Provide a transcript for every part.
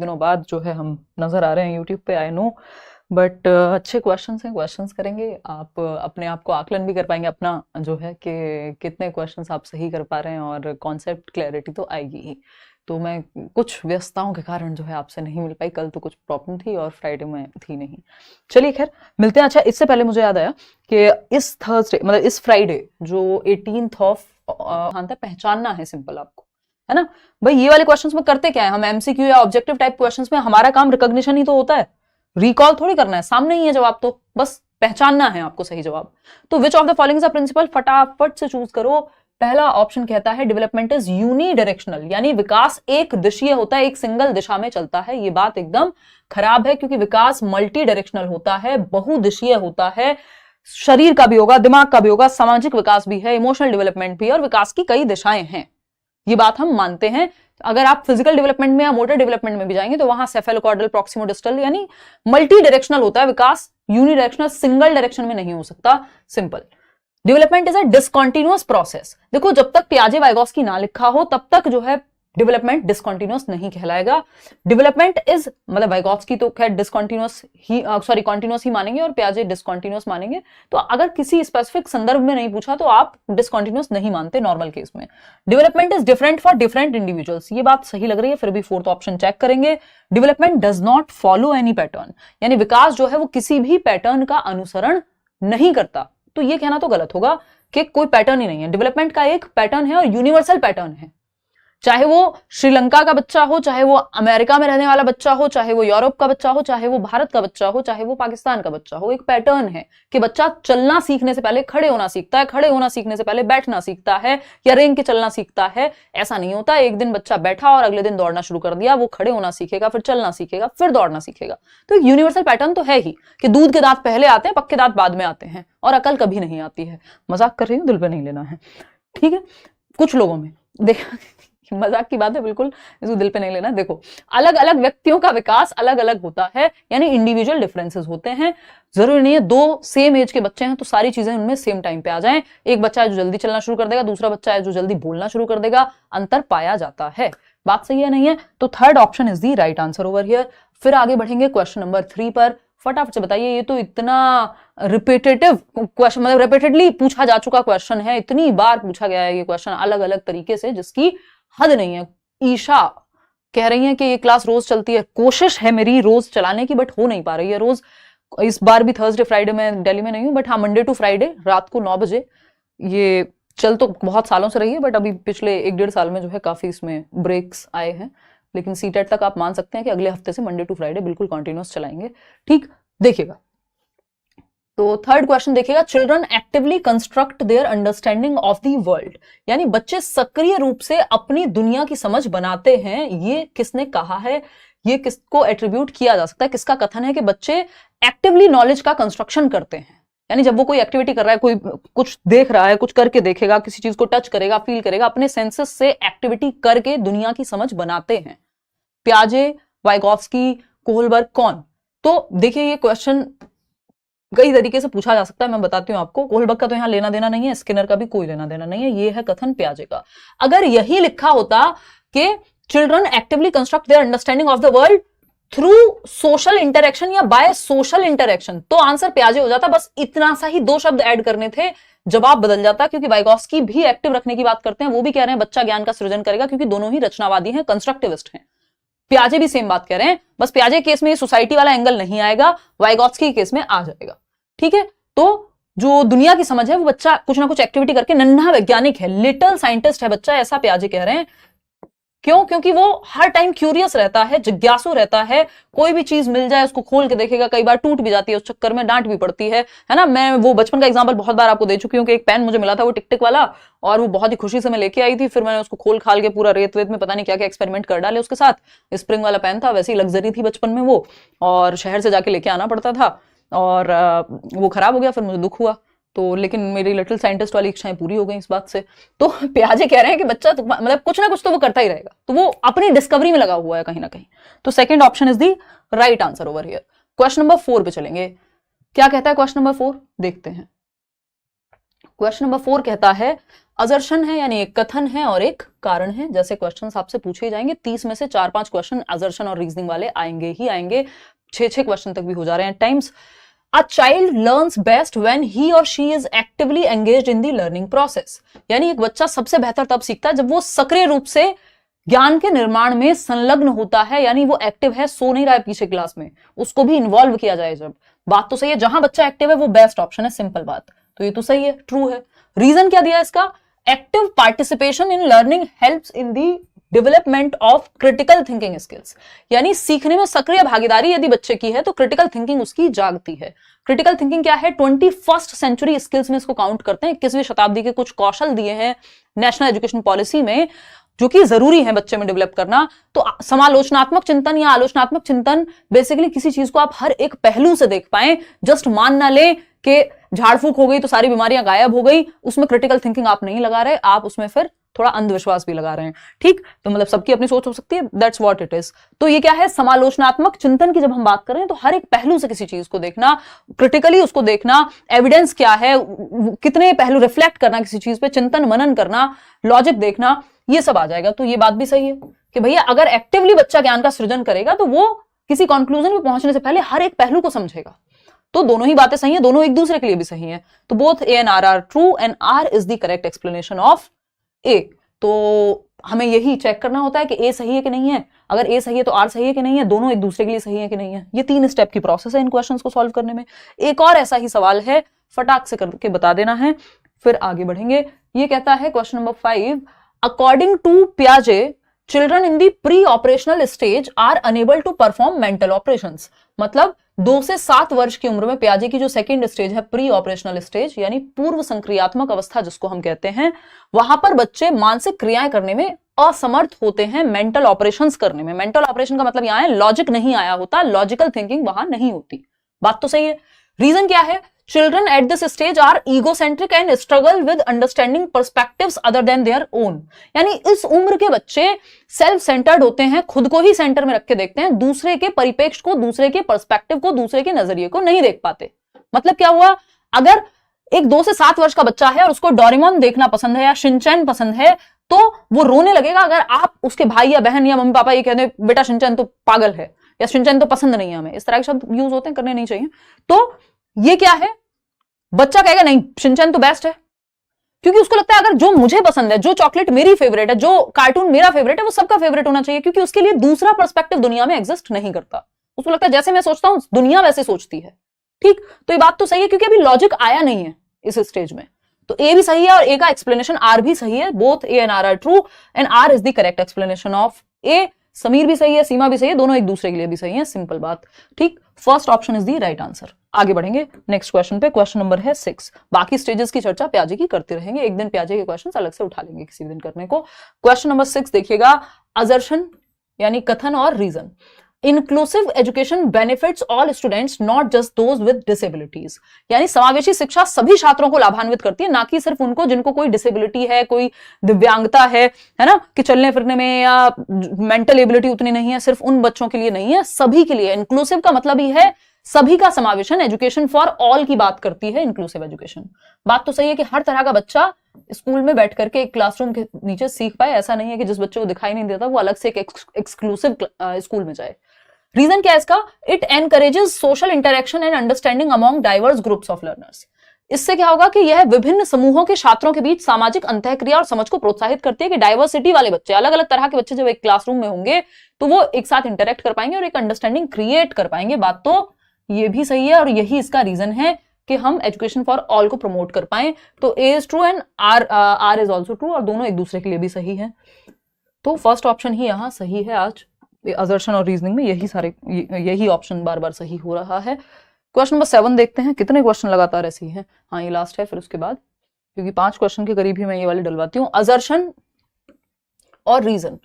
काफ़ी दिनों बाद जो है हम नज़र आ रहे हैं यूट्यूब पे, आई नो, बट अच्छे क्वेश्चंस हैं, क्वेश्चंस करेंगे, आप अपने आप को आकलन भी कर पाएंगे अपना जो है कि कितने क्वेश्चंस आप सही कर पा रहे हैं, और कॉन्सेप्ट क्लैरिटी तो आएगी ही। तो मैं कुछ व्यस्तताओं के कारण जो है आपसे नहीं मिल पाई, कल तो कुछ प्रॉब्लम थी और फ्राइडे में थी नहीं। चलिए खैर मिलते हैं। अच्छा, इससे पहले मुझे याद आया कि इस थर्सडे मतलब इस फ्राइडे जो 18th ऑफ पहचानना है सिंपल आपको, है ना भाई। ये वाले क्वेश्चंस में करते क्या है हम, एमसीक्यू या ऑब्जेक्टिव टाइप क्वेश्चंस में हमारा काम रिकॉग्निशन ही तो होता है, रिकॉल थोड़ी करना है, सामने ही है जवाब, तो बस पहचानना है आपको सही जवाब। तो which of the following is a principle, फटाफट से चूज करो। पहला ऑप्शन कहता है डेवलपमेंट इज यूनिडायरेक्शनल, यानी विकास एक दिशीय होता है, एक सिंगल दिशा में चलता है। ये बात एकदम खराब है, क्योंकि विकास मल्टी डायरेक्शनल होता है, बहुदिशीय होता है। शरीर का भी होगा, दिमाग का भी होगा, सामाजिक विकास भी है, इमोशनल डेवलपमेंट भी है, और विकास की कई दिशाएं हैं, ये बात हम मानते हैं। अगर आप फिजिकल डेवलपमेंट में या मोटर डेवलपमेंट में भी जाएंगे तो वहां सेफेलोकॉर्डल, प्रॉक्सिमोडिस्टल, यानी मल्टी डायरेक्शनल होता है विकास, यूनिडायरेक्शनल सिंगल डायरेक्शन में नहीं हो सकता। Simple. Development is a discontinuous process. देखो, जब तक पियाजे वाइगोस्की ना लिखा हो तब तक जो है डेवलपमेंट डिसकंटिन्यूअस नहीं कहलाएगा। डेवलपमेंट इज मतलब वाइगोस्की तो खैर डिसकंटिन्यूअस ही कॉन्टिन्यूअस ही मानेंगे और पियाजे डिसकंटिन्यूअस मानेंगे। तो अगर किसी स्पेसिफिक संदर्भ में नहीं पूछा तो आप डिसकंटिन्यूअस नहीं मानते नॉर्मल केस में। Development is different for different individuals, ये बात सही लग रही है, फिर भी फोर्थ ऑप्शन चेक करेंगे। Development does not follow any pattern, यानी विकास जो है वो किसी भी पैटर्न का अनुसरण नहीं करता। तो ये कहना तो गलत होगा कि कोई पैटर्न ही नहीं है। डेवलपमेंट का एक पैटर्न है और यूनिवर्सल पैटर्न है, चाहे वो श्रीलंका का बच्चा हो, चाहे वो अमेरिका में रहने वाला बच्चा हो, चाहे वो यूरोप का बच्चा हो, चाहे वो भारत का बच्चा हो, चाहे वो पाकिस्तान का बच्चा हो। एक पैटर्न है कि बच्चा चलना सीखने से पहले खड़े होना सीखता है, खड़े होना सीखने से पहले बैठना सीखता है, या रेंग के चलना सीखता है। ऐसा नहीं होता एक दिन बच्चा बैठा और अगले दिन दौड़ना शुरू कर दिया, वो खड़े होना सीखेगा, फिर चलना सीखेगा, फिर दौड़ना सीखेगा। तो एक यूनिवर्सल पैटर्न तो है ही कि दूध के दांत पहले आते हैं, पक्के दांत बाद में आते हैं, और अकल कभी नहीं आती है। मजाक कर रही हूं, दिल पे नहीं लेना है, ठीक है। कुछ लोगों में देखा, मजाक की बात है, बिल्कुल इसको दिल पे नहीं लेना। देखो, अलग अलग व्यक्तियों का विकास अलग अलग होता है, यानी इंडिविजुअल डिफरेंसेस होते हैं। जरूरी नहीं है दो सेम एज के बच्चे हैं तो सारी चीजें उनमें सेम टाइम पे आ जाएं। एक बच्चा है जो जल्दी चलना शुरू कर देगा, दूसरा बच्चा है जो जल्दी बोलना शुरू कर देगा, अंतर पाया जाता है। बात सही है नहीं है? तो third option is the right answer over here. फिर आगे बढ़ेंगे क्वेश्चन नंबर 3 पर। फटाफट से बताइए, ये तो इतना रिपीटेटिव क्वेश्चन, मतलब रिपीटेडली पूछा जा चुका क्वेश्चन है, इतनी बार पूछा गया है ये क्वेश्चन अलग अलग तरीके से, जिसकी हद नहीं है। ईशा कह रही है कि ये क्लास रोज चलती है, कोशिश है मेरी रोज चलाने की, बट हो नहीं पा रही है रोज। इस बार भी थर्सडे फ्राइडे में दिल्ली में नहीं हूं, बट हाँ मंडे टू फ्राइडे रात को 9 बजे ये चल तो बहुत सालों से रही है, बट अभी पिछले 1-1.5 साल में जो है काफी इसमें ब्रेक्स आए हैं। लेकिन सीटेट तक आप मान सकते हैं कि अगले हफ्ते से मंडे टू फ्राइडे बिल्कुल कंटिन्यूअस चलाएंगे, ठीक। देखिएगा, तो थर्ड क्वेश्चन देखिएगा, children actively construct their understanding of the world, यानी बच्चे सक्रिय रूप से अपनी दुनिया की समझ बनाते हैं। ये किसने कहा है, ये किसको एट्रीब्यूट किया जा सकता है, किसका कथन है कि बच्चे एक्टिवली नॉलेज का कंस्ट्रक्शन करते हैं? यानी जब वो कोई एक्टिविटी कर रहा है, कोई कुछ देख रहा है, कुछ करके देखेगा, किसी चीज को टच करेगा, फील करेगा, अपने सेंसेस से एक्टिविटी करके दुनिया की समझ बनाते हैं। पियाजे, वाइगोव्स्की, कोहलबर्ग, कौन? तो देखिए, ये क्वेश्चन कई तरीके से पूछा जा सकता है, मैं बताती हूं आपको। कोहलबर्ग का तो यहां लेना देना नहीं है, स्किनर का भी कोई लेना देना नहीं है, ये है कथन पियाजे का। अगर यही लिखा होता कि children actively construct their understanding of the world through social interaction या बाय सोशल इंटरेक्शन, तो आंसर पियाजे हो जाता। बस इतना सा ही 2 शब्द ऐड करने थे, जवाब बदल जाता। क्योंकि वाइगोव्स्की भी एक्टिव रखने की बात करते हैं, वो भी कह रहे हैं बच्चा ज्ञान का सृजन करेगा, क्योंकि दोनों ही रचनावादी हैं, कंस्ट्रक्टिविस्ट हैं। पियाजे भी सेम बात कह रहे हैं, बस पियाजे केस में ये सोसाइटी वाला एंगल नहीं आएगा, वाइगोव्स्की केस में आ जाएगा, ठीक है। तो जो दुनिया की समझ है वो बच्चा कुछ ना कुछ एक्टिविटी करके, नन्हा वैज्ञानिक है, लिटिल साइंटिस्ट है बच्चा, ऐसा पियाजे कह रहे हैं। क्यों? क्योंकि वो हर टाइम क्यूरियस रहता है, जिज्ञासु रहता है, कोई भी चीज मिल जाए उसको खोल के देखेगा, कई बार टूट भी जाती है, उस चक्कर में डांट भी पड़ती है ना। मैं वो बचपन का एग्जांपल बहुत बार आपको दे चुकी हूँ कि एक पेन मुझे मिला था, वो टिक टिक वाला, और वो बहुत ही खुशी से मैं लेके आई थी, फिर मैंने उसको खोल खाल के पूरा रेत वेत में पता नहीं क्या क्या एक्सपेरिमेंट कर डाले उसके साथ। स्प्रिंग वाला पेन था, वैसी लग्जरी थी बचपन में वो, और शहर से जाके लेके आना पड़ता था, और वो खराब हो गया, फिर मुझे दुख हुआ। तो लेकिन मेरी लिटिल साइंटिस्ट वाली इच्छाएं पूरी हो गई इस बात से। तो पियाजे कह रहे हैं कि बच्चा तो, मतलब कुछ ना कुछ तो वो करता ही रहेगा, तो वो अपनी डिस्कवरी में लगा हुआ है कहीं ना कहीं। तो second option is the right answer over here. Question number 4 पे चलेंगे। क्या कहता है क्वेश्चन नंबर 4? देखते हैं। क्वेश्चन नंबर 4 कहता है, अजर्शन है यानी एक कथन है और एक कारण है। जैसे क्वेश्चंस आपसे पूछे जाएंगे 30 में से 4-5 क्वेश्चन अजर्शन और रीजनिंग वाले आएंगे ही आएंगे। 6-6 क्वेश्चन तक भी हो जा रहे हैं times. A child learns best when he or she is actively engaged in the learning process। यानी एक बच्चा सबसे बेहतर तब सीखता है जब वो सक्रिय रूप से ज्ञान के निर्माण में संलग्न होता है, यानी वो एक्टिव है, सो नहीं रहा है पीछे क्लास में, उसको भी इन्वॉल्व किया जाए जब। बात तो सही है, जहां बच्चा एक्टिव है वो बेस्ट ऑप्शन है, सिंपल बात। तो ये तो सही है, ट्रू है। रीजन क्या दिया इसका? Active participation in learning helps in the development of critical thinking skills. यानी सीखने में सक्रिय भागीदारी यदि बच्चे की है तो क्रिटिकल थिंकिंग उसकी जागती है। क्रिटिकल थिंकिंग क्या है? 21st सेंचुरी स्किल्स में इसको काउंट करते हैं। 21वीं शताब्दी के कुछ कौशल दिए हैं नेशनल एजुकेशन पॉलिसी में जो कि जरूरी है बच्चे में डेवलप करना। तो समालोचनात्मक चिंतन या आलोचनात्मक चिंतन, बेसिकली किसी चीज को आप हर एक पहलू से देख पाए, जस्ट मान ना ले कि झाड़ फूक हो गई तो सारी बीमारियां गायब हो गई, उसमें क्रिटिकल थिंकिंग आप नहीं लगा रहे, आप उसमें फिर थोड़ा अंधविश्वास भी लगा रहे हैं। ठीक, तो मतलब सबकी अपनी सोच हो सकती है, दैट्स व्हाट इट इज। तो ये क्या है? समालोचनात्मक चिंतन की जब हम बात करें तो हर एक पहलू से किसी चीज को देखना, क्रिटिकली उसको देखना, एविडेंस क्या है, कितने पहलू रिफ्लेक्ट करना किसी चीज पे, चिंतन मनन करना, लॉजिक देखना, ये सब आ जाएगा। तो ये बात भी सही है कि भैया अगर एक्टिवली बच्चा ज्ञान का सृजन करेगा तो वो किसी कंक्लूजन में पहुंचने से पहले हर एक पहलू को समझेगा। तो दोनों ही बातें सही है, दोनों एक दूसरे के लिए भी सही है। तो both A and R are true and R is the correct explanation of A. तो हमें यही चेक करना होता है कि ए सही है कि नहीं है। अगर ए सही है तो आर सही है कि नहीं है, दोनों एक दूसरे के लिए सही है कि नहीं है। ये 3 स्टेप की प्रोसेस है इन क्वेश्चंस को सॉल्व करने में। एक और ऐसा ही सवाल है, फटाक से करके बता देना है, फिर आगे बढ़ेंगे। ये कहता है क्वेश्चन नंबर 5, अकॉर्डिंग टू पियाजे children in the pre operational stage are unable to perform mental operations. मतलब 2 से 7 वर्ष की उम्र में पियाजे की जो सेकंड स्टेज है, प्री ऑपरेशनल स्टेज यानी पूर्व संक्रियात्मक अवस्था जिसको हम कहते हैं, वहां पर बच्चे मानसिक क्रियाएं करने में असमर्थ होते हैं, मेंटल ऑपरेशंस करने में। मेंटल ऑपरेशन का मतलब यहां है लॉजिक नहीं आया होता, लॉजिकल थिंकिंग वहां नहीं होती। बात तो सही है। रीजन क्या है? Children at this stage are egocentric and struggle with understanding perspectives other than their own। यानी इस उम्र के बच्चे सेल्फ सेंटर्ड होते हैं, खुद को ही सेंटर में रख के देखते हैं, दूसरे के परिपेक्ष को, दूसरे के पर्सपेक्टिव को, दूसरे के नजरिए को नहीं देख पाते। मतलब क्या हुआ? अगर एक 2 से 7 वर्ष का बच्चा है और उसको डोरेमोन देखना पसंद है या शिनचैन पसंद है, तो वो रोने लगेगा अगर आप उसके भाई या बहन या मम्मी पापा ये कहते हैं बेटा शिनचैन तो पागल है या शिनचैन तो पसंद नहीं है हमें। इस तरह के शब्द यूज होते हैं, करने नहीं चाहिए। तो ये क्या है? बच्चा कहेगा नहीं शिनचैन तो बेस्ट है, क्योंकि उसको लगता है अगर जो मुझे पसंद है, जो चॉकलेट मेरी फेवरेट है, जो कार्टून मेरा फेवरेट है, वो सबका फेवरेट होना चाहिए, क्योंकि उसके लिए दूसरा पर्सपेक्टिव दुनिया में एग्जिस्ट नहीं करता। उसको लगता है जैसे मैं सोचता हूं दुनिया वैसे सोचती है। ठीक, तो ये बात तो सही है क्योंकि अभी लॉजिक आया नहीं है इस स्टेज में। तो ए भी सही है और ए का एक्सप्लेनेशन आर भी सही है। Both A and R are true and R is the correct explanation of A. Sameer भी सही है, सीमा भी सही है, दोनों एक दूसरे के लिए भी सही है, सिंपल बात। ठीक, first option is the right answer. आगे बढ़ेंगे नेक्स्ट क्वेश्चन पे। क्वेश्चन नंबर है 6। बाकी स्टेजेस की चर्चा प्याजे की करते रहेंगे, एक दिन प्याजे के क्वेश्चन अलग से उठा लेंगे किसी दिन करने को। क्वेश्चन नंबर 6 देखिएगा, असर्शन यानी कथन और reason. Inclusive education benefits all students not just those with disabilities. यानी समावेशी शिक्षा सभी छात्रों को लाभान्वित करती है, ना कि सिर्फ उनको जिनको कोई डिसेबिलिटी है, कोई दिव्यांगता है ना, कि चलने फिरने में या मेंटल एबिलिटी उतनी नहीं है, सिर्फ उन बच्चों के लिए नहीं है, सभी के लिए। इंक्लूसिव का मतलब ही है सभी का समावेशन। एजुकेशन फॉर ऑल की बात करती है इंक्लूसिव एजुकेशन। बात तो सही है कि हर तरह का बच्चा स्कूल में बैठ करके एक क्लासरूम के नीचे सीख पाए। ऐसा नहीं है कि जिस बच्चे को दिखाई नहीं देता वो अलग से एक एक्सक्लूसिव स्कूल में जाए। रीजन क्या है इसका? It encourages social interaction and understanding among diverse groups of learners. इससे क्या होगा कि यह विभिन्न समूहों के छात्रों के बीच सामाजिक अंतःक्रिया और समझ को प्रोत्साहित करती है कि डाइवर्सिटी वाले बच्चे, अलग अलग तरह के बच्चे जब एक क्लासरूम में होंगे तो वो एक साथ इंटरेक्ट कर पाएंगे और एक अंडरस्टैंडिंग क्रिएट कर पाएंगे। बात तो ये भी सही है और यही इसका रीजन है कि हम एजुकेशन फॉर ऑल को प्रमोट कर पाए। तो A is true and R is also true, और दोनों एक दूसरे के लिए भी सही है। तो फर्स्ट ऑप्शन ही यहाँ सही है। आज असर्शन और रीजनिंग में यही ऑप्शन बार बार सही हो रहा है। क्वेश्चन नंबर 7 देखते हैं, कितने क्वेश्चन लगातार ऐसे ही हैं। हाँ, ये लास्ट है, फिर उसके बाद क्योंकि 5 क्वेश्चन के करीब ही मैं ये वाले डलवाती हूँ। असर्शन और reason.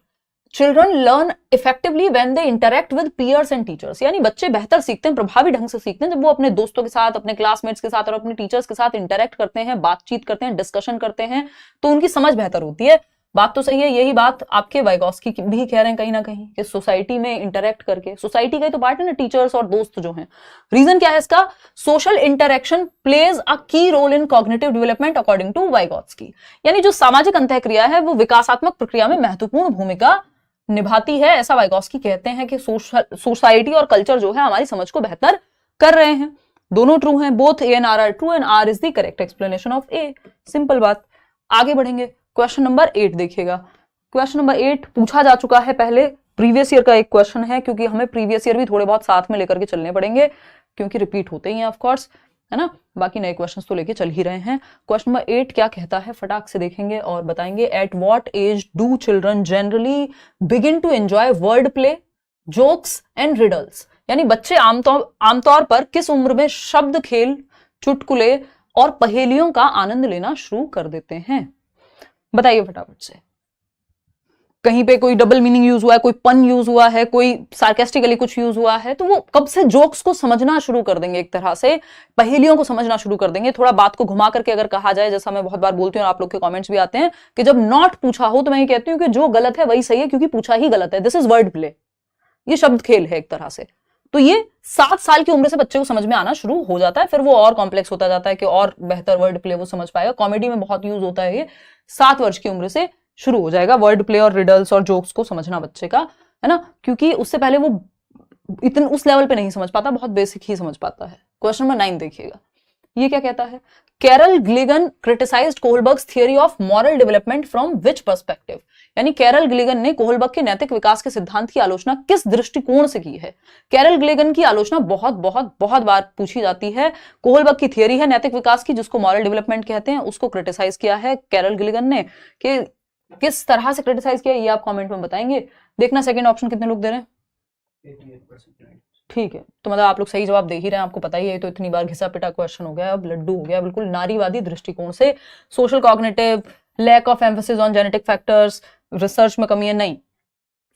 Children learn effectively when they interact with peers and teachers. यानी बच्चे बेहतर सीखते हैं, प्रभावी ढंग से सीखते हैं जब वो अपने दोस्तों के साथ, अपने क्लासमेट्स के साथ और अपने टीचर्स के साथ इंटरेक्ट करते हैं, बातचीत करते हैं, डिस्कशन करते हैं, तो उनकी समझ बेहतर होती है। बात तो सही है, यही बात आपके वाइगॉस्की भी कह रहे हैं कहीं ना कहीं कि सोसाइटी में इंटरेक्ट करके, सोसाइटी का ही तो पार्ट है ना टीचर्स और दोस्त जो हैं। रीजन क्या है इसका? Social interaction plays a key role in cognitive development according to Vygotsky. यानी जो सामाजिक अंतःक्रिया है वो विकासात्मक प्रक्रिया में महत्वपूर्ण भूमिका निभाती है, ऐसा वाइगॉस्की कहते हैं कि सोसाइटी और कल्चर जो है हमारी समझ को बेहतर कर रहे हैं। दोनों ट्रू हैं, both A and R are true and R is the correct explanation of A. Simple बात। आगे बढ़ेंगे, क्वेश्चन नंबर 8 देखिएगा। क्वेश्चन नंबर 8 पूछा जा चुका है पहले, प्रीवियस ईयर का एक क्वेश्चन है, क्योंकि हमें प्रीवियस ईयर भी थोड़े बहुत साथ में लेकर के चलने पड़ेंगे, क्योंकि रिपीट होते ही हैं ऑफ कोर्स, है ना। बाकी नए क्वेश्चंस तो लेके चल ही रहे हैं। क्वेश्चन नंबर 8 क्या कहता है फटाक से देखेंगे और बताएंगे। At what age do children generally begin to enjoy word play, jokes and riddles. यानी बच्चे आमतौर पर किस उम्र में शब्द खेल, चुटकुले और पहेलियों का आनंद लेना शुरू कर देते हैं? बताइए फटाफट से। कहीं पे कोई डबल मीनिंग यूज हुआ है, कोई पन यूज हुआ है, कोई सार्केस्टिकली कुछ यूज हुआ है, तो वो कब से जोक्स को समझना शुरू कर देंगे, एक तरह से पहेलियों को समझना शुरू कर देंगे। थोड़ा बात को घुमा करके अगर कहा जाए, जैसा मैं बहुत बार बोलती हूँ और आप लोग के कमेंट्स भी आते हैं कि जब नॉट पूछा हो तो मैं ये कहती हूँ कि जो गलत है वही सही है, क्योंकि पूछा ही गलत है। दिस इज वर्ड प्ले, ये शब्द खेल है एक तरह से। तो ये 7 साल की उम्र से बच्चे को समझ में आना शुरू हो जाता है, फिर वो और कॉम्प्लेक्स होता जाता है कि और बेहतर वर्ड प्ले वो समझ पाएगा। कॉमेडी में बहुत यूज होता है ये। 7 वर्ष की उम्र से शुरू हो जाएगा वर्ड प्ले और रिडल्स और जोक्स को समझना बच्चे का, है ना, क्योंकि उससे पहले वो इतने उस लेवल पे नहीं समझ पाता, बहुत बेसिक ही समझ पाता है। क्वेश्चन नंबर 9 देखिएगा, ये क्या कहता है। Carol Gilligan criticised Kohlberg's theory of moral development from which perspective. यानी कैरल ग्लिगन ने कोहलबर्ग के नैतिक विकास के सिद्धांत की आलोचना किस दृष्टिकोण से की है? कैरल ग्लिगन की आलोचना बहुत बहुत बहुत बार पूछी जाती है। कोहलबर्ग की थियरी है नैतिक विकास की, जिसको मॉरल डेवलपमेंट कहते हैं, उसको क्रिटिसाइज किया है कैरल ग्लिगन ने। कि किस तरह से क्रिटिसाइज किया ये आप कमेंट में बताएंगे। देखना सेकंड ऑप्शन कितने लोग दे रहे हैं। 88%। ठीक है, तो मतलब आप लोग सही जवाब दे ही रहे हैं, आपको पता ही है, तो इतनी बार घिसा पिटा क्वेश्चन हो गया, अब लड्डू हो गया बिल्कुल नारीवादी दृष्टिकोण से। Social cognitive, lack of emphasis on genetic factors, research में कमी है, नहीं।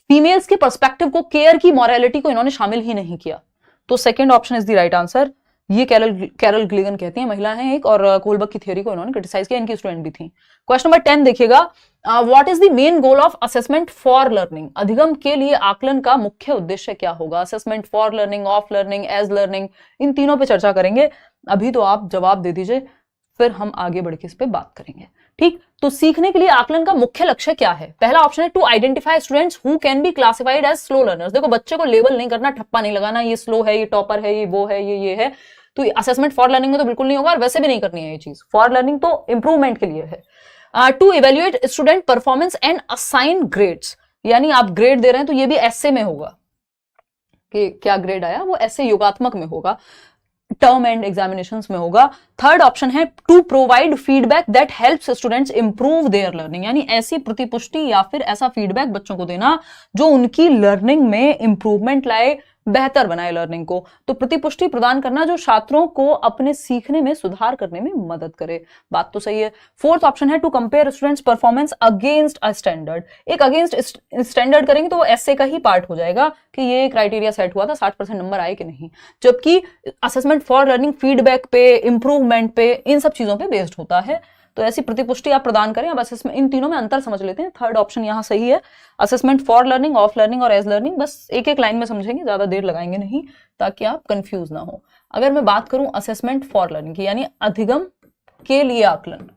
फीमेल्स के पर्सपेक्टिव को, केयर की मॉरलिटी को इन्होंने शामिल ही नहीं किया। तो second option is the right answer. ये कैरल ग्लिगन कहती है, महिला है एक, और कोहलबर्ग की थ्योरी को इन्होंने क्रिटिसाइज किया, इनकी स्टूडेंट भी थी। क्वेश्चन नंबर 10 देखिएगा। What is the main goal of assessment for learning. अधिगम के लिए आकलन का मुख्य उद्देश्य क्या होगा? Assessment for learning, of learning, as learning, इन तीनों पे चर्चा करेंगे। अभी तो आप जवाब दे दीजिए, फिर हम आगे बढ़ के इस पे बात करेंगे। ठीक, तो सीखने के लिए आकलन का मुख्य लक्ष्य क्या है? पहला ऑप्शन है to identify students who can be classified as slow learners. देखो, बच्चे को लेबल नहीं करना, ठप्पा नहीं लगाना, ये स्लो है, ये टॉपर है, ये वो है, ये है। तो असेसमेंट फॉर लर्निंग में तो बिल्कुल नहीं होगा, और वैसे भी नहीं करनी है ये चीज। फॉर लर्निंग तो इंप्रूवमेंट के लिए है। To evaluate student performance and assign grades. यानी आप ग्रेड दे रहे हैं तो ये भी एसए में होगा कि क्या ग्रेड आया, वो एसए योगात्मक में होगा, टर्म एंड एग्जामिनेशंस में होगा। थर्ड ऑप्शन है to provide feedback that helps students improve their learning. यानी ऐसी प्रतिपुष्टि या फिर ऐसा फीडबैक बच्चों को देना जो उनकी लर्निंग में इंप्रूवमेंट लाए, बेहतर बनाए लर्निंग को। तो प्रतिपुष्टि प्रदान करना जो छात्रों को अपने सीखने में सुधार करने में मदद करे। बात तो सही है। फोर्थ ऑप्शन है to compare students performance against a standard. एक अगेंस्ट स्टैंडर्ड करेंगे तो वो एसए का ही पार्ट हो जाएगा कि ये क्राइटेरिया सेट हुआ था, 60% नंबर आए कि नहीं। जबकि असेसमेंट फॉर लर्निंग फीडबैक पे, इंप्रूवमेंट पे, इन सब चीजों पे बेस्ड होता है। तो ऐसी प्रतिपुष्टि आप प्रदान करें। अब असेसमेंट, इन तीनों में अंतर समझ लेते हैं। थर्ड ऑप्शन यहां सही है, assessment for learning, of learning और एज लर्निंग। बस एक एक लाइन में समझेंगे, ज्यादा देर लगाएंगे नहीं, ताकि आप कंफ्यूज ना हो। अगर मैं बात करूं असेसमेंट फॉर लर्निंग की, यानी अधिगम के लिए आकलन,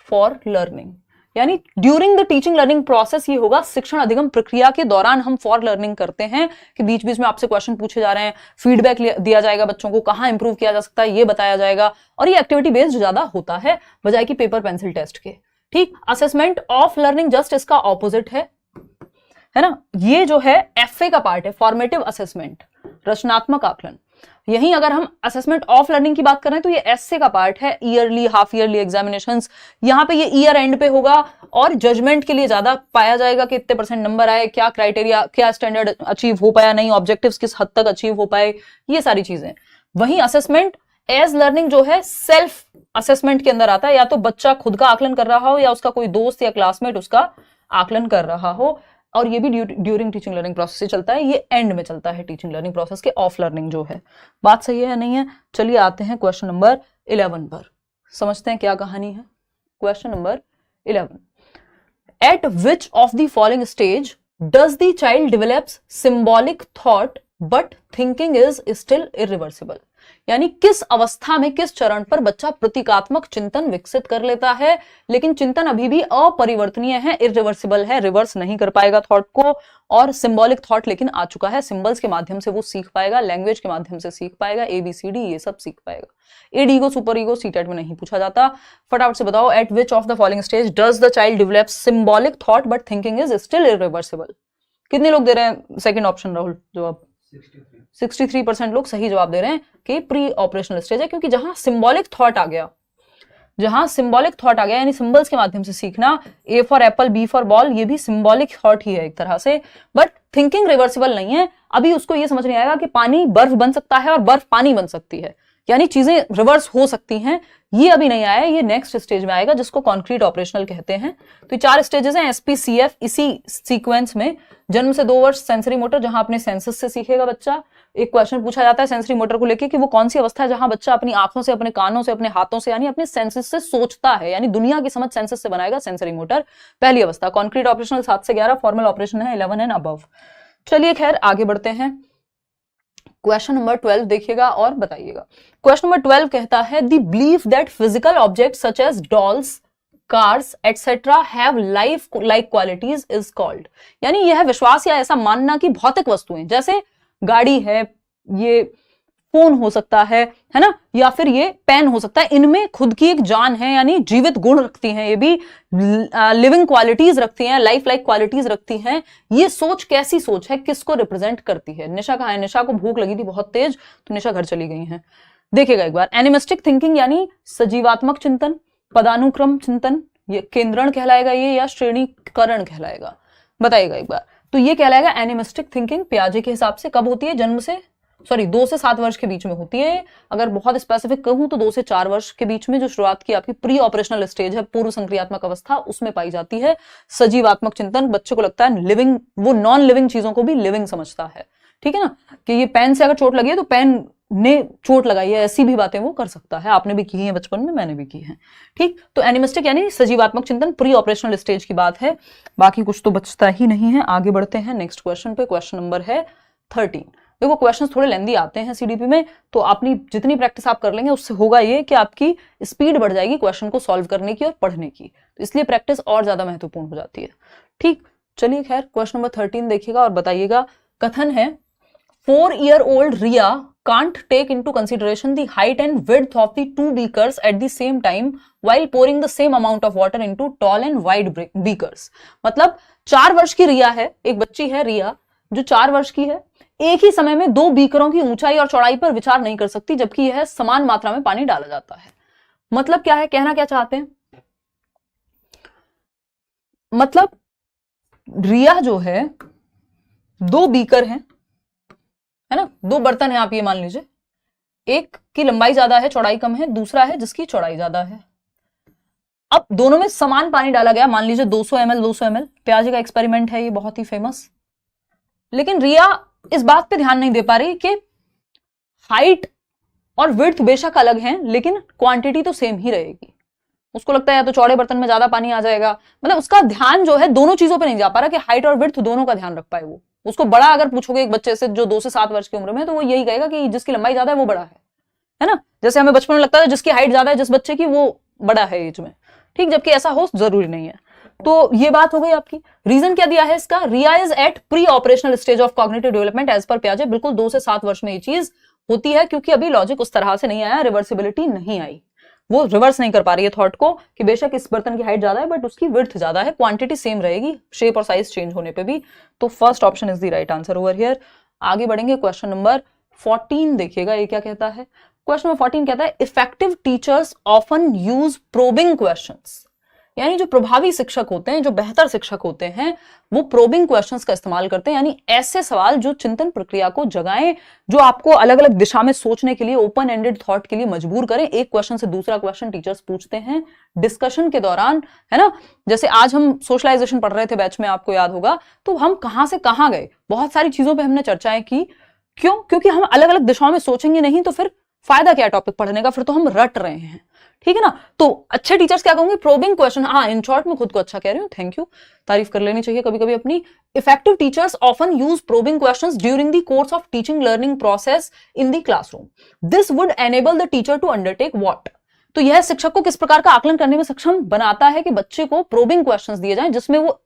फॉर लर्निंग, यानी during the teaching learning process, ये होगा शिक्षण अधिगम प्रक्रिया के दौरान हम फॉर लर्निंग करते हैं कि बीच बीच में आपसे क्वेश्चन पूछे जा रहे हैं, फीडबैक दिया जाएगा, बच्चों को कहां इंप्रूव किया जा सकता है ये बताया जाएगा, और ये एक्टिविटी बेस्ड ज्यादा होता है बजाय कि पेपर पेंसिल टेस्ट के। ठीक, असेसमेंट ऑफ लर्निंग जस्ट इसका ऑपोजिट है ना। ये जो है एफए का पार्ट है, फॉर्मेटिव असेसमेंट, रचनात्मक आकलन। यहीं अगर हम असेसमेंट ऑफ लर्निंग की बात कर रहे हैं तो ये एसए का पार्ट है, ईयरली, हाफ ईयरली एग्जामिनेशंस। यहां पे ये ईयर एंड पे होगा और जजमेंट के लिए ज्यादा पाया जाएगा कि इतने % नंबर आए, क्या क्राइटेरिया, क्या स्टैंडर्ड अचीव हो पाया, नहीं, ऑब्जेक्टिव्स किस हद तक अचीव हो पाए, ये सारी चीजें। वहीं असेसमेंट एज लर्निंग जो है सेल्फ असेसमेंट के अंदर आता है, या तो बच्चा खुद का आकलन कर रहा हो या उसका कोई दोस्त या क्लासमेट उसका आकलन कर रहा हो, और ये भी ड्यूरिंग टीचिंग लर्निंग प्रोसेस से चलता है, ये एंड में चलता है टीचिंग लर्निंग प्रोसेस के। ऑफ लर्निंग जो है, बात सही है या नहीं है? चलिए आते हैं क्वेश्चन नंबर 11 पर, समझते हैं क्या कहानी है। Question number 11, eight which of the following stage does the child develops symbolic thought but thinking is still irreversible. यानी किस अवस्था में, किस चरण पर बच्चा प्रतीकात्मक चिंतन विकसित कर लेता है, लेकिन चिंतन अभी भी अपरिवर्तनीय है, इरिवर्सिबल है, रिवर्स नहीं कर पाएगा थॉट को, और सिंबॉलिक थॉट लेकिन आ चुका है, सिंबल्स के माध्यम से वो सीख पाएगा, लैंग्वेज के माध्यम से सीख पाएगा, ABCD ये सब सीख पाएगा। एड सुपर ईगो सीटेट में नहीं पूछा जाता। फटाफट से बताओ, eight which of the following stage does the child develop symbolic thought but thinking is still irreversible. कितने लोग दे रहे हैं सेकंड ऑप्शन राहुल जवाब? 63% लोग सही जवाब दे रहे हैं कि प्री ऑपरेशनल स्टेज है, क्योंकि जहां सिंबॉलिक थॉट आ गया, यानी सिंबल्स के माध्यम से सीखना, A for Apple, B for ball, ये भी सिंबॉलिक थॉट ही है एक तरह से, बट थिंकिंग रिवर्सिबल नहीं है। अभी उसको ये समझ नहीं आएगा कि पानी बर्फ बन सकता है और बर्फ पानी बन सकती है, यानी चीजें रिवर्स हो सकती हैं, ये अभी नहीं आया, ये नेक्स्ट स्टेज में आएगा जिसको कॉन्क्रीट ऑपरेशनल कहते हैं। तो 4 स्टेजेस हैं, SPCF इसी सीक्वेंस में। जन्म से 2 वर्ष सेंसरी मोटर, जहां अपने सेंसेस से सीखेगा बच्चा। एक क्वेश्चन पूछा जाता है सेंसरी मोटर को लेके कि वो कौन सी अवस्था है जहां बच्चा अपनी आंखों से, अपने कानों से, अपने हाथों से, यानी अपने सेंसेस से सोचता है, यानी दुनिया की समझ सेंसेस से बनाएगा सेंसरी मोटर, पहली अवस्था। कॉन्क्रीट ऑपरेशनल 7 से 11, फॉर्मल ऑपरेशन है 11 एंड अबव। चलिए खैर आगे बढ़ते हैं। क्वेश्चन नंबर 12 देखिएगा और बताइएगा। क्वेश्चन नंबर 12 कहता है the belief that physical object such as dolls, cars etcetera have life like qualities is called. यानी यह विश्वास या ऐसा मानना कि भौतिक वस्तुएं जैसे गाड़ी है, ये फोन हो सकता है ना, या फिर ये पेन हो सकता है, इनमें खुद की एक जान है, यानी जीवित गुण रखती हैं, ये भी लिविंग क्वालिटीज रखती हैं, लाइफ लाइक क्वालिटीज रखती हैं। ये सोच कैसी सोच है, किसको रिप्रेजेंट करती है? निशा कहाँ है? निशा को भूख लगी थी बहुत तेज, तो निशा घर चली गई है। देखिएगा एक बार, एनिमिस्टिक थिंकिंग यानी सजीवात्मक चिंतन, पदानुक्रम चिंतन, ये केंद्रण कहलाएगा ये, या श्रेणीकरण कहलाएगा? बताइएगा एक बार। तो ये कहलाएगा एनिमिस्टिक थिंकिंग। पियाजे के हिसाब से कब होती है? जन्म से 2 से 7 वर्ष के बीच में होती है। अगर बहुत स्पेसिफिक कहूं तो 2 से 4 वर्ष के बीच में, जो शुरुआत की आपकी प्री ऑपरेशनल स्टेज है, पूर्व संक्रियात्मक अवस्था, उसमें पाई जाती है। सजीवात्मक चिंतन, बच्चे को लगता है लिविंग, वो नॉन लिविंग चीजों को भी लिविंग समझता है, ठीक है ना, कि ये पेन से अगर चोट लगी है तो पेन ने चोट लगाई है, ऐसी भी बातें वो कर सकता है। आपने भी की है बचपन में, मैंने भी की है, ठीक। तो एनिमिस्टिक यानी सजीवात्मक चिंतन, प्री ऑपरेशनल स्टेज की बात है। बाकी कुछ तो बचता ही नहीं है। आगे बढ़ते हैं नेक्स्ट क्वेश्चन पे। क्वेश्चन नंबर है 13। देखो क्वेश्चंस थोड़े लेंदी आते हैं CDP में, तो अपनी जितनी प्रैक्टिस आप कर लेंगे उससे होगा ये कि आपकी स्पीड बढ़ जाएगी क्वेश्चन को सॉल्व करने की और पढ़ने की, तो इसलिए प्रैक्टिस और ज्यादा महत्वपूर्ण हो जाती है, ठीक। चलिए खैर क्वेश्चन नंबर 13 देखिएगा और बताइएगा। कथन है 4-year-old Ria can't take into consideration the height and width of the 2 beakers at the same time while pouring the same amount of water into tall and wide beakers। मतलब 4 वर्ष की रिया है, एक बच्ची है रिया जो 4 वर्ष की है, एक ही समय में 2 बीकरों की ऊंचाई और चौड़ाई पर विचार नहीं कर सकती, जबकि यह समान मात्रा में पानी डाला जाता है। मतलब क्या है, कहना क्या चाहते हैं? मतलब रिया जो है, 2 बीकर हैं, है ना, 2 बर्तन है, आप ये मान लीजिए, एक की लंबाई ज्यादा है, चौड़ाई कम है, दूसरा है जिसकी चौड़ाई ज्यादा है। अब दोनों में समान पानी डाला गया, मान लीजिए 200 ml 200 ml। पियाजे का एक्सपेरिमेंट है ये, बहुत ही फेमस। लेकिन रिया इस बात पे ध्यान नहीं दे पा रही कि हाइट और विड्थ बेशक अलग हैं, लेकिन क्वांटिटी तो सेम ही रहेगी। उसको लगता है या तो चौड़े बर्तन में ज्यादा पानी आ जाएगा, मतलब उसका ध्यान जो है दोनों चीजों पे नहीं जा पा रहा कि हाइट और विड्थ दोनों का ध्यान रख पाए वो। उसको बड़ा अगर पूछोगे एक बच्चे से जो 2 से 7 वर्ष की उम्र में, तो वो यही कहेगा कि जिसकी लंबाई ज्यादा है वो बड़ा है ना। जैसे हमें बचपन में लगता है जिसकी हाइट ज्यादा है जिस बच्चे की, वो बड़ा है एज में, ठीक, जबकि ऐसा हो जरूरी नहीं है। तो ये बात हो गई आपकी। रीजन क्या दिया है इसका? Riya is at pre operational stage of cognitive development as per पियाजे। बिल्कुल 2 से 7 वर्ष में ये चीज होती है, क्योंकि अभी लॉजिक उस तरह से नहीं आया, रिवर्सिबिलिटी नहीं आई, वो रिवर्स नहीं कर पा रही है थॉट को कि बेशक इस बर्तन की हाइट ज्यादा है बट उसकी विड्थ ज्यादा है, क्वांटिटी सेम रहेगी शेप और साइज चेंज होने पे भी। तो first option is the right answer over here. आगे बढ़ेंगे, क्वेश्चन नंबर 14 देखिएगा, ये क्या कहता है। क्वेश्चन नंबर 14 कहता है effective teachers often use probing questions. यानी जो प्रभावी शिक्षक होते हैं, जो बेहतर शिक्षक होते हैं, वो प्रोबिंग क्वेश्चंस का इस्तेमाल करते हैं, यानी ऐसे सवाल जो चिंतन प्रक्रिया को जगाएं, जो आपको अलग अलग दिशा में सोचने के लिए, ओपन एंडेड थॉट के लिए मजबूर करें। एक क्वेश्चन से दूसरा क्वेश्चन टीचर्स पूछते हैं डिस्कशन के दौरान, है ना। जैसे आज हम सोशलाइजेशन पढ़ रहे थे बैच में, आपको याद होगा, तो हम कहां से कहां गए, बहुत सारी चीजों पर हमने चर्चाएं की। क्यों? क्योंकि हम अलग अलग दिशाओं में सोचेंगे नहीं तो फिर फायदा क्या टॉपिक पढ़ने का, फिर तो हम रट रहे हैं, ठीक है ना। तो अच्छे टीचर्स क्या कहोगे, प्रोबिंग क्वेश्चन। हाँ, इन शॉर्ट में खुद को अच्छा कह रही हूँ, थैंक यू, तारीफ कर लेनी चाहिए कभी कभी अपनी। Effective teachers often use probing questions during the course of teaching learning process in the classroom. This would enable the teacher to undertake what. तो यह शिक्षक को किस प्रकार का आकलन करने में सक्षम बनाता है कि बच्चे को प्रोबिंग क्वेश्चंस दिए जाएं जिसमें वो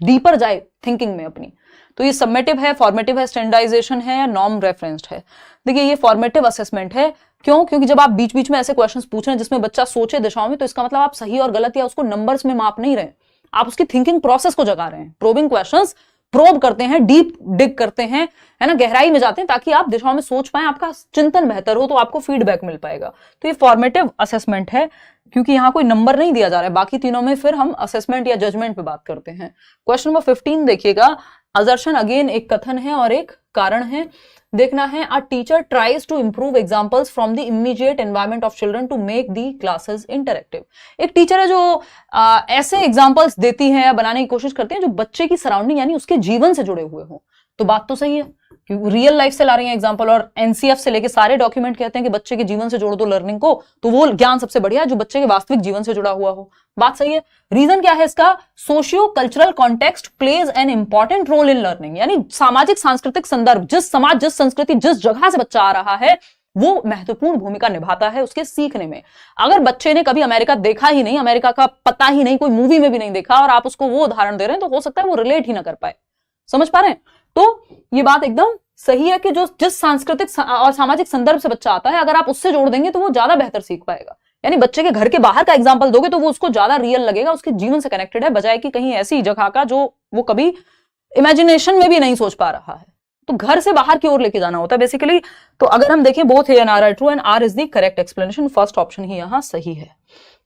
डीपर जाए थिंकिंग में अपनी। तो ये सबमेटिव है, फॉर्मेटिव है, स्टैंडर्डाइजेशन है या नॉर्म रेफरेंस्ड है। देखिए ये फॉर्मेटिव असेसमेंट है, क्यों? क्योंकि जब आप बीच बीच में ऐसे क्वेश्चंस पूछ रहे हैं जिसमें बच्चा सोचे दिशाओं में, तो इसका मतलब आप सही और गलत या उसको नंबर्स में माप नहीं रहे, आप उसकी थिंकिंग प्रोसेस को जगा रहे हैं। प्रोबिंग क्वेश्चंस प्रोब करते हैं, डीप डिग करते हैं, है ना, गहराई में जाते हैं, ताकि आप दिशाओं में सोच पाए, आपका चिंतन बेहतर हो, तो आपको फीडबैक मिल पाएगा। तो ये फॉर्मेटिव असेसमेंट है, क्योंकि यहां कोई नंबर नहीं दिया जा रहा है। बाकी तीनों में फिर हम असेसमेंट या जजमेंट पे बात करते हैं। क्वेश्चन नंबर 15 देखिएगा, असर्शन अगेन एक कथन है और एक कारण है। देखना है, a teacher tries to improve examples from the immediate environment of children to make the classes interactive. एक टीचर है जो ऐसे एग्जांपल्स देती है या बनाने की कोशिश करती है जो बच्चे की सराउंडिंग यानी उसके जीवन से जुड़े हुए हो। तो बात तो सही है, क्योंकि रियल लाइफ से ला रही है एग्जांपल, और एनसीएफ से लेके सारे डॉक्यूमेंट कहते हैं कि बच्चे के जीवन से जोड़ दो लर्निंग को, तो वो ज्ञान सबसे बढ़िया है जो बच्चे के वास्तविक जीवन से जुड़ा हुआ हो। बात सही है। रीजन क्या है इसका, socio cultural context plays an important role in learning, यानी सामाजिक सांस्कृतिक संदर्भ, जिस समाज, जिस संस्कृति, जिस जगह से बच्चा आ रहा है, वो महत्वपूर्ण भूमिका निभाता है उसके सीखने में। अगर बच्चे ने कभी अमेरिका देखा ही नहीं, अमेरिका का पता ही नहीं, कोई मूवी में भी नहीं देखा, और आप उसको वो उदाहरण दे रहे हैं, तो हो सकता है वो रिलेट ही ना कर पाए। समझ पा रहे हैं? तो ये बात एकदम सही है कि जो जिस सांस्कृतिक और सामाजिक संदर्भ से बच्चा आता है, अगर आप उससे जोड़ देंगे तो वो ज्यादा बेहतर सीख पाएगा। यानी बच्चे के घर के बाहर का एग्जाम्पल दोगे तो वो उसको ज्यादा रियल लगेगा, उसके जीवन से कनेक्टेड है, बजाय कि कहीं ऐसी जगह का जो वो कभी इमेजिनेशन में भी नहीं सोच पा रहा है। तो घर से बाहर की ओर लेके जाना होता है बेसिकली। तो अगर हम देखें, both A and R are true and R is the correct explanation, first option ही यहां सही है।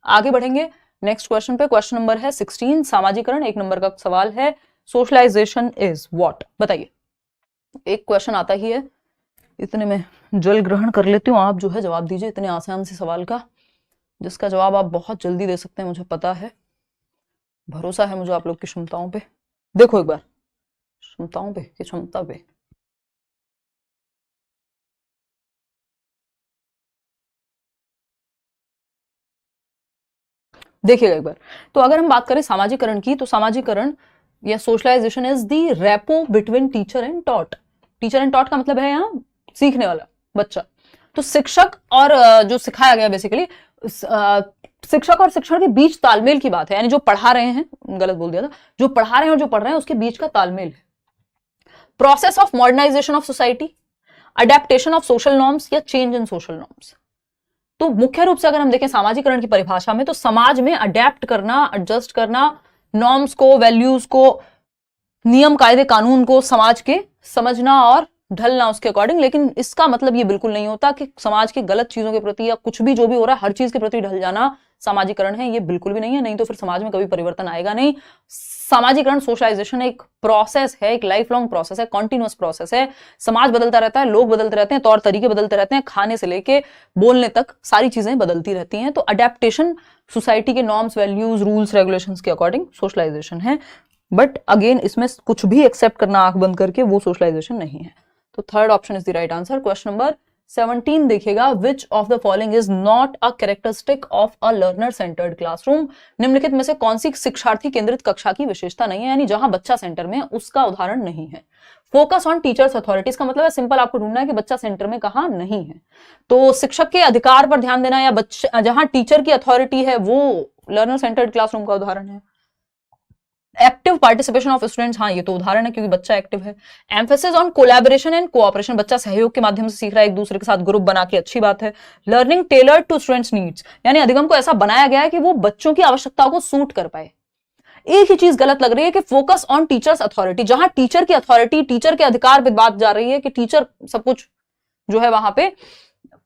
आगे बढ़ेंगे नेक्स्ट क्वेश्चन पे। क्वेश्चन नंबर है 16, सामाजिकरण, 1 नंबर का सवाल है, सोशलाइजेशन इज व्हाट। बताइए, एक क्वेश्चन आता ही है, इतने में जल ग्रहण कर लेती हूँ, आप जो है जवाब दीजिए इतने आसान से सवाल का, जिसका जवाब आप बहुत जल्दी दे सकते हैं, मुझे पता है, भरोसा है मुझे आप लोग की क्षमताओं पे। देखो एक बार, क्षमताओं पे कि क्षमता पे, देखिएगा एक बार। तो अगर हम बात करें सामाजिकरण की, तो सामाजिकरण या socialisation is the rapport between teacher and taught. Teacher and taught का मतलब है यहाँ सीखने वाला बच्चा। तो शिक्षक और जो सिखाया गया, बेसिकली शिक्षक और शिक्षण के बीच तालमेल की बात है, यानी जो पढ़ा रहे हैं, गलत बोल दिया था, जो पढ़ा रहे हैं और जो पढ़ रहे हैं उसके बीच का तालमेल है। Process of modernisation of society, adaptation of social norms या चेंज इन सोशल नॉर्म्स। तो मुख्य रूप से अगर हम देखें सामाजिकरण की परिभाषा में, तो समाज में अडेप्ट करना, एडजस्ट करना, नॉर्म्स को, वैल्यूज को, नियम कायदे कानून को समाज के समझना और ढलना उसके अकॉर्डिंग। लेकिन इसका मतलब ये बिल्कुल नहीं होता कि समाज की गलत चीजों के प्रति या कुछ भी जो भी हो रहा है हर चीज के प्रति ढल जाना सामाजिकरण है, ये बिल्कुल भी नहीं है, नहीं तो फिर समाज में कभी परिवर्तन आएगा नहीं। सामाजिकरण, सोशलाइजेशन एक प्रोसेस है, एक लाइफ लॉन्ग प्रोसेस है, कॉन्टिन्यूअस प्रोसेस है। समाज बदलता रहता है, लोग बदलते रहते हैं, तौर तरीके बदलते रहते हैं, खाने से लेके बोलने तक सारी चीजें बदलती रहती हैं। तो अडेप्टेशन सोसाइटी के नॉर्म्स, वैल्यूज, रूल्स, रेगुलेशंस के अकॉर्डिंग सोशलाइजेशन है। बट अगेन इसमें कुछ भी एक्सेप्ट करना आंख बंद करके वो सोशलाइजेशन नहीं है। तो third option is the right answer. Question number 17 देखिएगा, विच of the following is not a characteristic of a learner centred classroom. निम्नलिखित में से कौन सी शिक्षार्थी केंद्रित कक्षा की विशेषता नहीं है, यानी जहां बच्चा सेंटर में, उसका उदाहरण नहीं है। फोकस ऑन टीचर्स अथॉरिटीज का मतलब है सिंपल, आपको ढूंढना है कि बच्चा सेंटर में कहां नहीं है। तो शिक्षक के अधिकार पर ध्यान देना या बच्चा जहां टीचर की अथॉरिटी है वो लर्नर सेंटर्ड क्लासरूम का उदाहरण है। एक्टिव पार्टिसिपेशन ऑफ स्टूडेंट्स, हाँ ये तो उदाहरण है क्योंकि बच्चा एक्टिव है। Emphasis on collaboration and cooperation, बच्चा सहयोग के माध्यम से सीख रहा है, एक दूसरे के साथ ग्रुप बना के, अच्छी बात है। Learning tailored to students needs, यानी अधिगम को ऐसा बनाया गया है कि वो बच्चों की आवश्यकताओं को सूट कर पाए। एक ही चीज गलत लग रही है कि फोकस ऑन टीचर्स अथॉरिटी, जहां टीचर की अथॉरिटी, टीचर के अधिकार पे बात जा रही है कि टीचर सब कुछ जो है वहां पे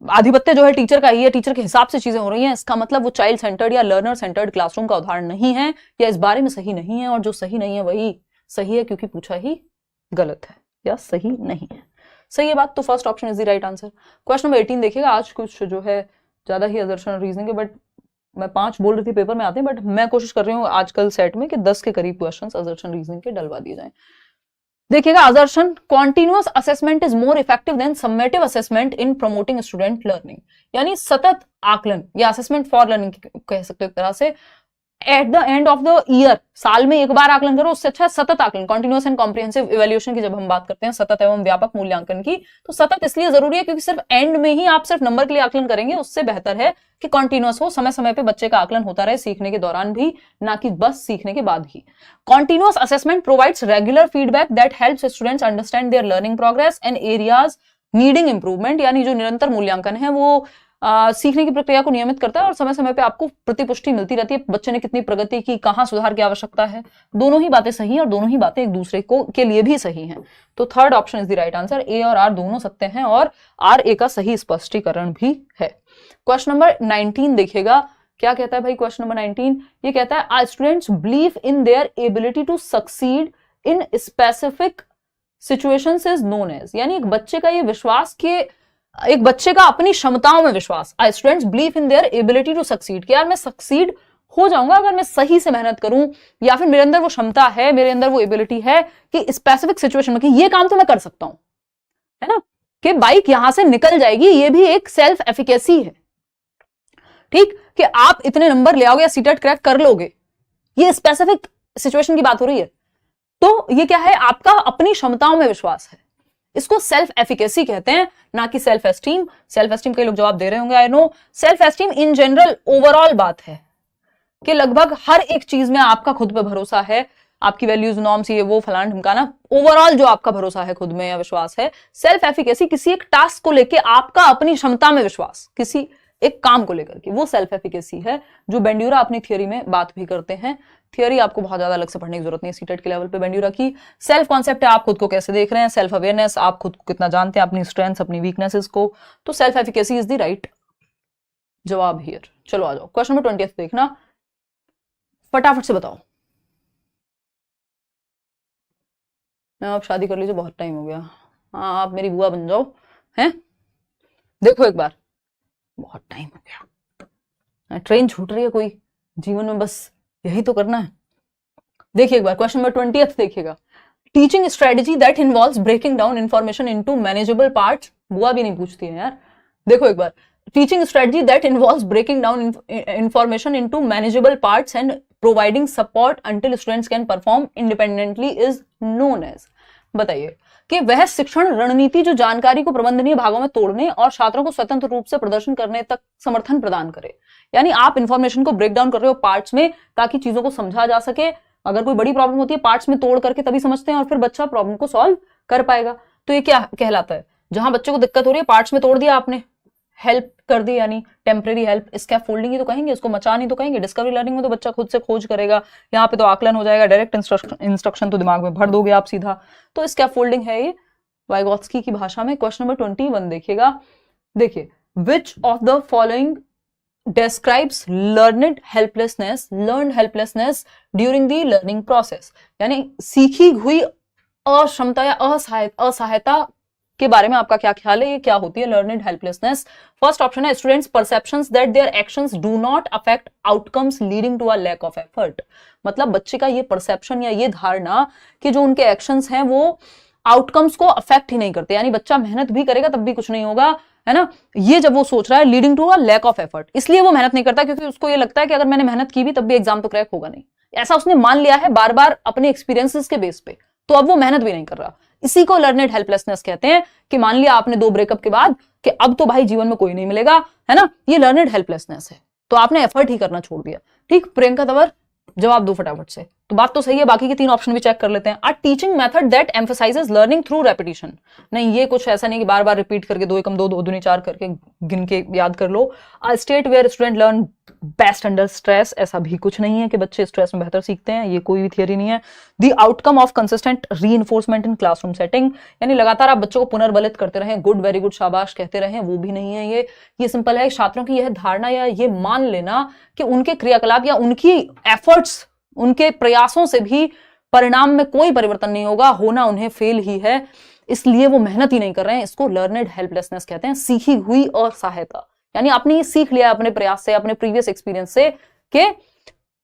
आधिपत्य जो है टीचर का ही है, टीचर के हिसाब से चीजें हो रही हैं, इसका मतलब वो चाइल्ड सेंटर्ड या लर्नर सेंटर्ड क्लासरूम का उदाहरण नहीं है, या इस बारे में सही नहीं है। और जो सही नहीं है वही सही है क्योंकि पूछा ही गलत है या सही नहीं है। सही है बात, तो first option is the right answer. Question number 18 देखिएगा, आज कुछ जो है ज्यादा ही असर्शन और रीजनिंग है, बट मैं 5 बोल रही थी पेपर में आते हैं, बट मैं कोशिश कर रही हूँ आजकल सेट में कि 10 के करीब क्वेश्चन असर्शन रीजनिंग के डलवा दिए जाए। देखिएगा assertion, continuous assessment is more effective than summative assessment in promoting student learning. यानी सतत आकलन या असेसमेंट फॉर लर्निंग कह सकते हो एक तरह से, at the end of the year, साल में एक बार आकलन करो, उससे अच्छा है सतत आकलन। कॉन्टिन्यूअस एंड कॉम्प्रिहेंसिव इवैल्यूएशन की जब हम बात करते हैं, सतत एवं व्यापक मूल्यांकन की, तो सतत इसलिए जरूरी है क्योंकि सिर्फ एंड में ही आप सिर्फ नंबर के लिए आकलन करेंगे, उससे बेहतर है कि कॉन्टिन्यूअस हो, समय समय पे बच्चे का आकलन होता रहे, सीखने के दौरान भी, ना कि बस सीखने के बाद ही। Continuous assessment provides regular feedback that helps students understand their learning progress and areas needing improvement. यानी जो निरंतर मूल्यांकन है वो सीखने की प्रक्रिया को नियमित करता है और समय समय पे आपको प्रतिपुष्टि मिलती रहती है, बच्चे ने कितनी प्रगति की, कहां सुधार की आवश्यकता है। दोनों ही बातें सही हैं और दोनों ही बातें एक दूसरे को के लिए भी सही हैं। तो third option is the right answer, A और आर दोनों सत्य हैं और आर ए का सही स्पष्टीकरण भी है। क्वेश्चन नंबर 19 देखिएगा, क्या कहता है भाई क्वेश्चन नंबर 19, ये कहता है are students believe in their ability to succeed in specific situations is known as. यानी एक बच्चे का ये विश्वास कि एक बच्चे का अपनी क्षमताओं में विश्वास, I students believe in their ability to succeed, कि यार मैं सक्सीड हो जाऊंगा अगर मैं सही से मेहनत करूं, या फिर मेरे अंदर वो क्षमता है, मेरे अंदर वो एबिलिटी है कि स्पेसिफिक सिचुएशन में कि ये काम तो मैं कर सकता हूं, है ना, कि बाइक यहां से निकल जाएगी, ये भी एक सेल्फ एफिकेसी है। ठीक, कि आप इतने नंबर ले आओगे या सीटेट क्रैक कर लोगे, ये स्पेसिफिक सिचुएशन की बात हो रही है। तो ये क्या है, आपका अपनी क्षमताओं में विश्वास है, इसको सेल्फ एफिकेसी कहते हैं, ना कि सेल्फ एस्टीम। सेल्फ एस्टीम कई लोग जवाब दे रहे होंगे, I know. Self esteem in general overall बात है कि लगभग हर एक चीज में आपका खुद पे भरोसा है, आपकी वैल्यूज, नॉर्म्स, ये वो फलाना ढिमकाना, ओवरऑल जो आपका भरोसा है खुद में या विश्वास है। सेल्फ एफिकेसी किसी एक टास्क को लेके आपका अपनी क्षमता में विश्वास, किसी एक काम को लेकर के, वो सेल्फ एफिकेसी है, जो बेंड्यूरा अपनी थियोरी में बात भी करते हैं। थियोरी आपको बहुत ज्यादा अलग से पढ़ने की जरूरत नहीं है सीटेट के लेवल पे बेंड्यूरा की। सेल्फ कॉन्सेप्ट है आप खुद को कैसे देख रहे हैं, सेल्फ अवेयरनेस, आप खुद को कितना जानते हैं, अपनी स्ट्रेंथ्स, अपनी वीकनेसेस को। तो self efficacy is the right जवाब हियर। चलो आ जाओ क्वेश्चन नंबर 20 देखना, फटाफट से बताओ। आप शादी कर लीजिए, बहुत टाइम हो गया। हाँ, आप मेरी बुआ बन जाओ, हैं? देखो एक बार, बहुत टाइम हो गया, ट्रेन छूट रही है कोई, जीवन में बस यही तो करना है। देखिए एक बार क्वेश्चन नंबर 20 देखिएगा, teaching strategy that involves breaking down information into manageable parts. बुआ भी नहीं पूछती है यार। देखो एक बार, teaching strategy that involves breaking down information into manageable parts and providing support until students can perform independently is known as. बताइए कि वह शिक्षण रणनीति जो जानकारी को प्रबंधनीय भागों में तोड़ने और छात्रों को स्वतंत्र रूप से प्रदर्शन करने तक समर्थन प्रदान करे। यानी आप इंफॉर्मेशन को ब्रेक डाउन कर रहे हो पार्ट्स में, ताकि चीजों को समझा जा सके। अगर कोई बड़ी प्रॉब्लम होती है, पार्ट्स में तोड़ करके तभी समझते हैं और फिर बच्चा प्रॉब्लम को सॉल्व कर पाएगा। तो ये क्या कहलाता है, जहां बच्चे को दिक्कत हो रही है, पार्ट्स में तोड़ दिया आपने, हेल्प कर दी, यानी टेम्परेरी हेल्प, स्कैफोल्डिंग ही तो कहेंगे, इसको मचा नहीं तो कहेंगे। डिस्कवरी लर्निंग में तो बच्चा खुद से खोज करेगा, यहाँ पे तो आकलन हो जाएगा, डायरेक्ट इंस्ट्रक्शन तो दिमाग में भर दोगे आप सीधा। तो स्कैफोल्डिंग है ये वाइगोत्स्की की भाषा में। क्वेश्चन नंबर 21 देखिएगा, देखिए विच of the following describes learned helplessness during the learning process। यानी सीखी हुई अक्षमता या असहायता के बारे में आपका क्या ख्याल है, ये क्या होती है learned helplessness। फर्स्ट ऑप्शन है students perceptions that their actions do not affect outcomes leading to a lack of effort. मतलब बच्चे का ये परसेप्शन या ये धारणा कि जो उनके एक्शंस हैं वो आउटकम्स को अफेक्ट ही नहीं करते, यानी बच्चा मेहनत भी करेगा तब भी कुछ नहीं होगा, है ना। ये जब वो सोच रहा है leading to a lack of effort, इसलिए वो मेहनत नहीं करता, क्योंकि उसको ये लगता है कि अगर मैंने मेहनत की भी तब भी एग्जाम तो क्रैक होगा नहीं। ऐसा उसने मान लिया है बार बार अपने एक्सपीरियंसेस के बेस पे, तो अब वो मेहनत भी नहीं कर रहा। इसी को लर्नेड हेल्पलेसनेस कहते हैं, कि मान लिया आपने 2 ब्रेकअप के बाद कि अब तो भाई जीवन में कोई नहीं मिलेगा, है ना, ये लर्नेड हेल्पलेसनेस है, तो आपने एफर्ट ही करना छोड़ दिया। ठीक, प्रियंका तंवर जवाब दो फटाफट से। तो बात तो सही है, बाकी के 3 ऑप्शन भी चेक कर लेते हैं। A teaching method that emphasises learning through repetition. नहीं, ये कुछ ऐसा नहीं कि बार बार रिपीट करके 2 एकम 2 2 दूनी 4 करके गिन के याद कर लो। A state where student learn best under stress, ऐसा भी कुछ नहीं है कि बच्चे स्ट्रेस में बेहतर सीखते हैं, ये कोई भी थियरी नहीं है। The outcome of consistent reinforcement in classroom setting, यानी लगातार आप बच्चों को पुनर्बलित करते रहें, गुड वेरी गुड शाबाश कहते रहें, वो भी नहीं है। ये सिंपल है, छात्रों की यह धारणा या ये मान लेना कि उनके क्रियाकलाप या उनकी एफर्ट्स, उनके प्रयासों से भी परिणाम में कोई परिवर्तन नहीं होगा, होना उन्हें फेल ही है, इसलिए वो मेहनत ही नहीं कर रहे हैं। इसको लर्नेड हेल्पलेसनेस कहते हैं, सीखी हुई असहायता। यानी आपने ये सीख लिया अपने प्रयास से, अपने प्रीवियस एक्सपीरियंस से कि